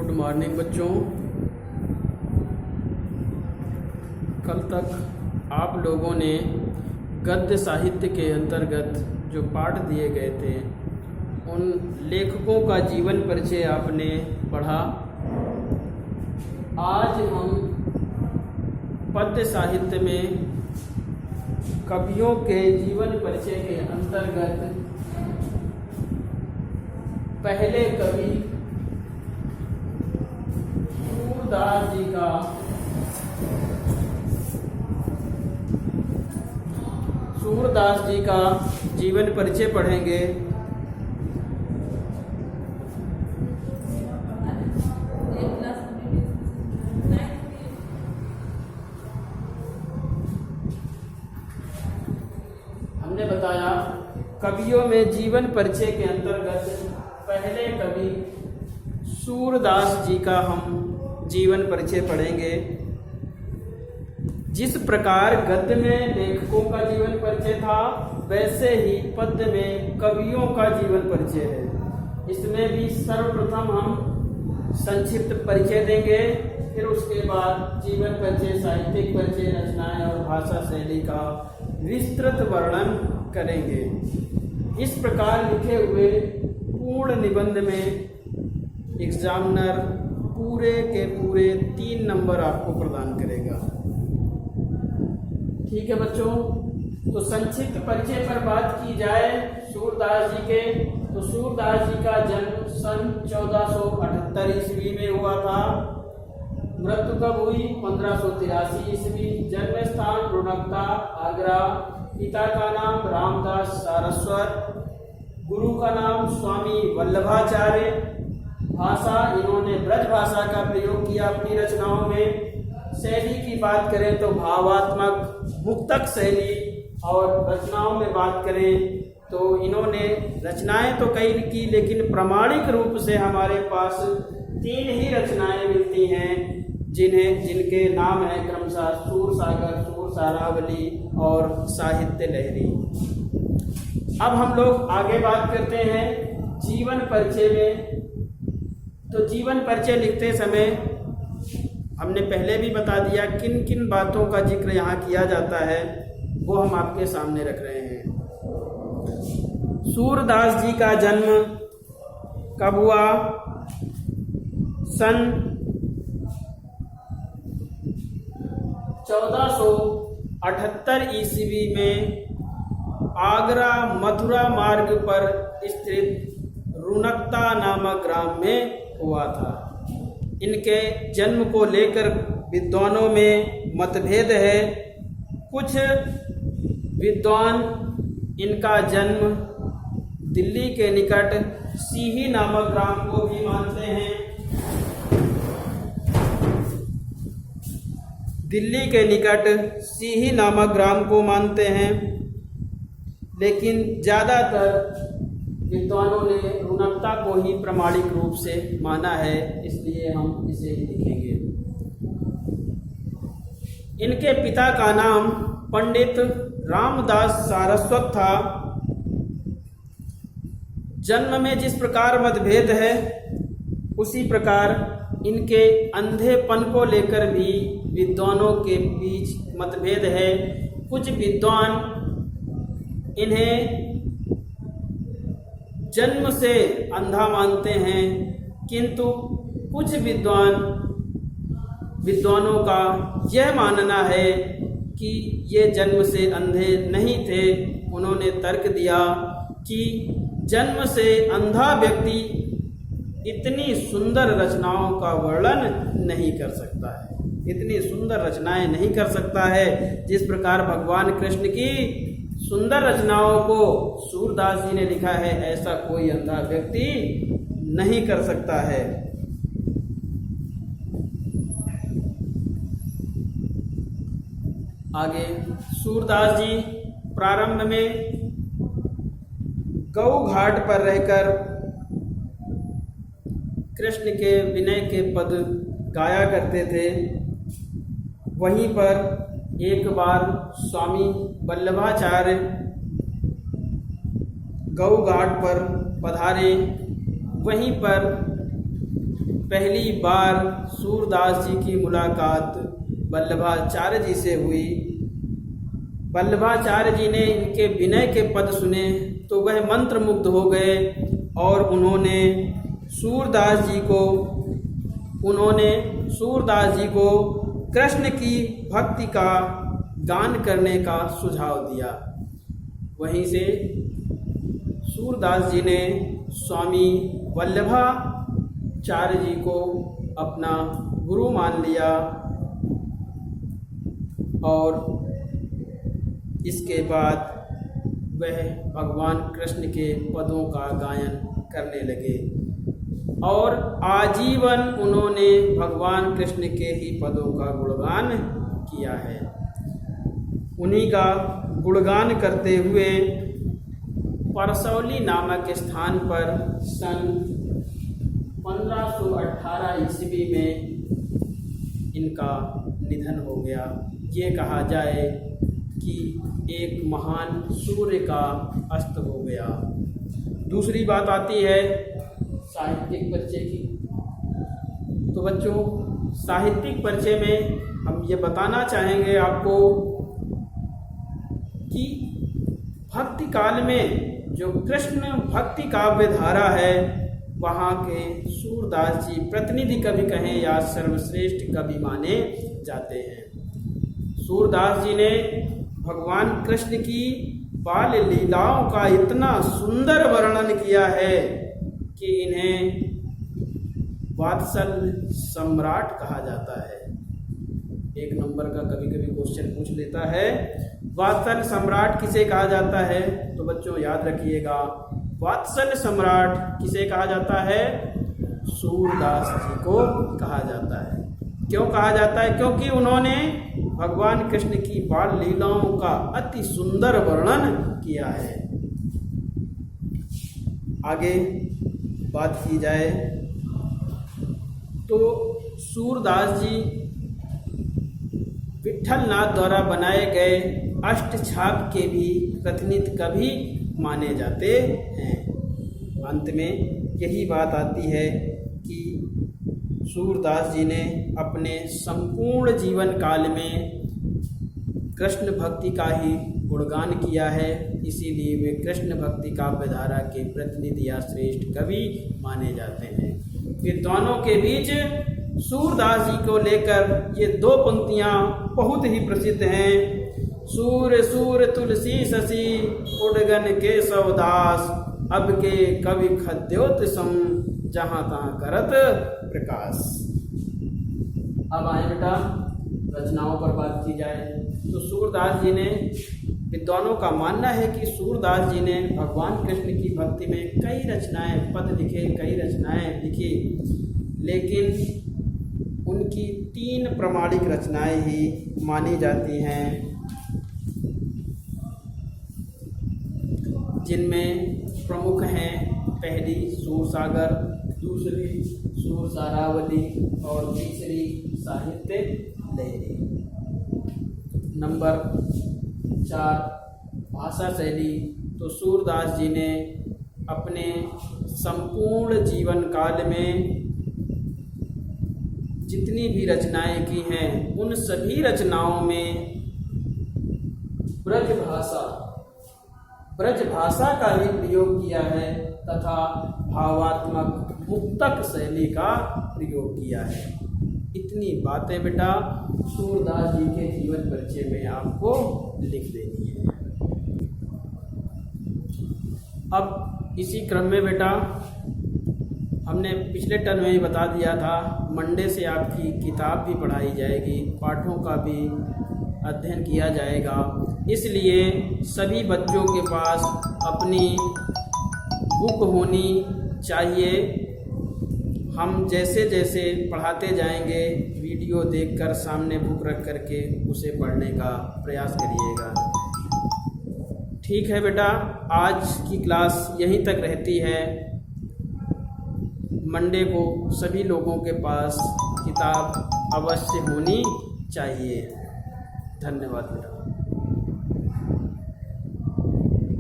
Good morning बच्चों। कल तक आप लोगों ने गद्य साहित्य के अंतर्गत जो पाठ दिए गए थे उन लेखकों का जीवन परिचय आपने पढ़ा। आज हम पद्य साहित्य में कवियों के जीवन परिचय के अंतर्गत पहले कवि सूरदास जी का जीवन परिचय पढ़ेंगे। हमने बताया कवियों में जीवन परिचय के अंतर्गत पहले कवि सूरदास जी का हम जीवन परिचय पढ़ेंगे। जिस प्रकार गद्य में लेखकों का जीवन परिचय था वैसे ही पद्य में कवियों का जीवन परिचय है। इसमें भी सर्वप्रथम हम संक्षिप्त परिचय देंगे, फिर उसके बाद जीवन परिचय, साहित्यिक परिचय, रचनाएं और भाषा शैली का विस्तृत वर्णन करेंगे। इस प्रकार लिखे हुए पूर्ण निबंध में एग्जामिनर पूरे के पूरे 3 नंबर आपको प्रदान करेगा। ठीक है बच्चों, तो संक्षिप्त परिचय पर बात की जाए सूरदास जी के, तो सूरदास जी का जन्म सन 1478 ईस्वी में हुआ था। मृत्यु कब हुई? 1583 ईस्वी। जन्म स्थान रुणकता, आगरा। पिता का नाम रामदास सारस्वत, गुरु का नाम स्वामी वल्लभाचार्य। भाषा, इन्होंने ब्रज भाषा का प्रयोग किया अपनी रचनाओं में। शैली की बात करें तो भावात्मक मुक्तक शैली, और रचनाओं में बात करें तो इन्होंने रचनाएं तो कई की, लेकिन प्रमाणिक रूप से हमारे पास 3 ही रचनाएं मिलती हैं जिनके नाम है क्रमशः सूरसागर, सूरसारावली और साहित्य लहरी। अब हम लोग आगे बात करते हैं जीवन परिचय में। तो जीवन परिचय लिखते समय हमने पहले भी बता दिया किन किन बातों का जिक्र यहाँ किया जाता है, वो हम आपके सामने रख रहे हैं। सूरदास जी का जन्म कब हुआ? सन 1478 ईस्वी में आगरा मथुरा मार्ग पर स्थित रुणकता नामक ग्राम में हुआ था। इनके जन्म को लेकर विद्वानों में मतभेद है। कुछ विद्वान इनका जन्म दिल्ली के निकट सीही नामक ग्राम को भी मानते हैं। दिल्ली के निकट सीही नामक ग्राम को मानते हैं, लेकिन ज़्यादातर विद्वानों ने रुणकता को ही प्रमाणिक रूप से माना है, इसलिए हम इसे ही लिखेंगे। इनके पिता का नाम पंडित रामदास सारस्वत था। जन्म में जिस प्रकार मतभेद है उसी प्रकार इनके अंधेपन को लेकर भी विद्वानों के बीच मतभेद है। कुछ विद्वान इन्हें जन्म से अंधा मानते हैं, किंतु कुछ विद्वानों का यह मानना है कि ये जन्म से अंधे नहीं थे। उन्होंने तर्क दिया कि जन्म से अंधा व्यक्ति इतनी सुंदर रचनाओं का वर्णन नहीं कर सकता है, इतनी सुंदर रचनाएं नहीं कर सकता है जिस प्रकार भगवान कृष्ण की सुंदर रचनाओं को सूरदास जी ने लिखा है, ऐसा कोई अंधा व्यक्ति नहीं कर सकता है। आगे सूरदास जी प्रारंभ में गौ घाट पर रहकर कृष्ण के विनय के पद गाया करते थे। वहीं पर एक बार स्वामी वल्लभाचार्य गौ घाट पर पधारे। वहीं पर पहली बार सूरदास जी की मुलाकात वल्लभाचार्य जी से हुई। वल्लभाचार्य जी ने इनके विनय के पद सुने तो वह मंत्रमुग्ध हो गए और उन्होंने सूरदास जी को कृष्ण की भक्ति का गान करने का सुझाव दिया। वहीं से सूरदास जी ने स्वामी वल्लभाचार्य जी को अपना गुरु मान लिया और इसके बाद वह भगवान कृष्ण के पदों का गायन करने लगे और आजीवन उन्होंने भगवान कृष्ण के ही पदों का गुणगान किया है। उन्हीं का गुणगान करते हुए परसौली नामक स्थान पर सन 1518 ईस्वी में इनका निधन हो गया। ये कहा जाए कि एक महान सूर्य का अस्त हो गया। दूसरी बात आती है साहित्यिक परिचय की। तो बच्चों, साहित्यिक परिचय में हम ये बताना चाहेंगे आपको कि भक्ति काल में जो कृष्ण भक्ति काव्य धारा है वहाँ के सूरदास जी प्रतिनिधि कवि कहें या सर्वश्रेष्ठ कवि माने जाते हैं। सूरदास जी ने भगवान कृष्ण की बाल लीलाओं का इतना सुंदर वर्णन किया है कि इन्हें वात्सल सम्राट कहा जाता है। एक नंबर का कभी कभी क्वेश्चन पूछ लेता है, वात्सल सम्राट किसे कहा जाता है? तो बच्चों याद रखिएगा, वात्सल सम्राट किसे कहा जाता है? सूरदास जी को कहा जाता है। क्यों कहा जाता है? क्योंकि उन्होंने भगवान कृष्ण की बाल लीलाओं का अति सुंदर वर्णन किया है। आगे बात की जाए तो सूरदास जी विट्ठलनाथ द्वारा बनाए गए अष्टछाप के भी प्रतिनिधि कवि माने जाते हैं। अंत में यही बात आती है कि सूरदास जी ने अपने संपूर्ण जीवन काल में कृष्ण भक्ति का ही गुणगान किया है, इसीलिए वे कृष्ण भक्ति काव्य धारा के प्रतिनिधि या श्रेष्ठ कवि माने जाते हैं। विद्वानों के बीच सूरदास जी को लेकर ये दो पंक्तियाँ बहुत ही प्रसिद्ध हैं। सूर सूर तुलसी शशि उडगन केशव दास, अब के कवि खद्योत सम जहाँ तहाँ करत प्रकाश। अब आए बेटा रचनाओं पर बात की जाए तो सूरदास जी ने, विद्वानों का मानना है कि सूरदास जी ने भगवान कृष्ण की भक्ति में कई रचनाएं पद लिखे, कई रचनाएं लिखी, लेकिन उनकी 3 प्रामाणिक रचनाएं ही मानी जाती हैं, जिनमें प्रमुख हैं पहली सूरसागर, दूसरी सूरसारावली और तीसरी साहित्य लहरी। नंबर 4 भाषा शैली। तो सूरदास जी ने अपने संपूर्ण जीवन काल में जितनी भी रचनाएं की हैं उन सभी रचनाओं में ब्रज भाषा का ही प्रयोग किया है तथा भावात्मक मुक्तक शैली का प्रयोग किया है। इतनी बातें बेटा सूरदास जी के जीवन परिचय में आपको लिख देनी है। अब इसी क्रम में बेटा हमने पिछले टर्म में ही बता दिया था, मंडे से आपकी किताब भी पढ़ाई जाएगी, पाठों का भी अध्ययन किया जाएगा। इसलिए सभी बच्चों के पास अपनी बुक होनी चाहिए। हम जैसे जैसे पढ़ाते जाएंगे वीडियो देखकर सामने बुक रख करके उसे पढ़ने का प्रयास करिएगा। ठीक है बेटा, आज की क्लास यहीं तक रहती है। मंडे को सभी लोगों के पास किताब अवश्य होनी चाहिए। धन्यवाद बेटा।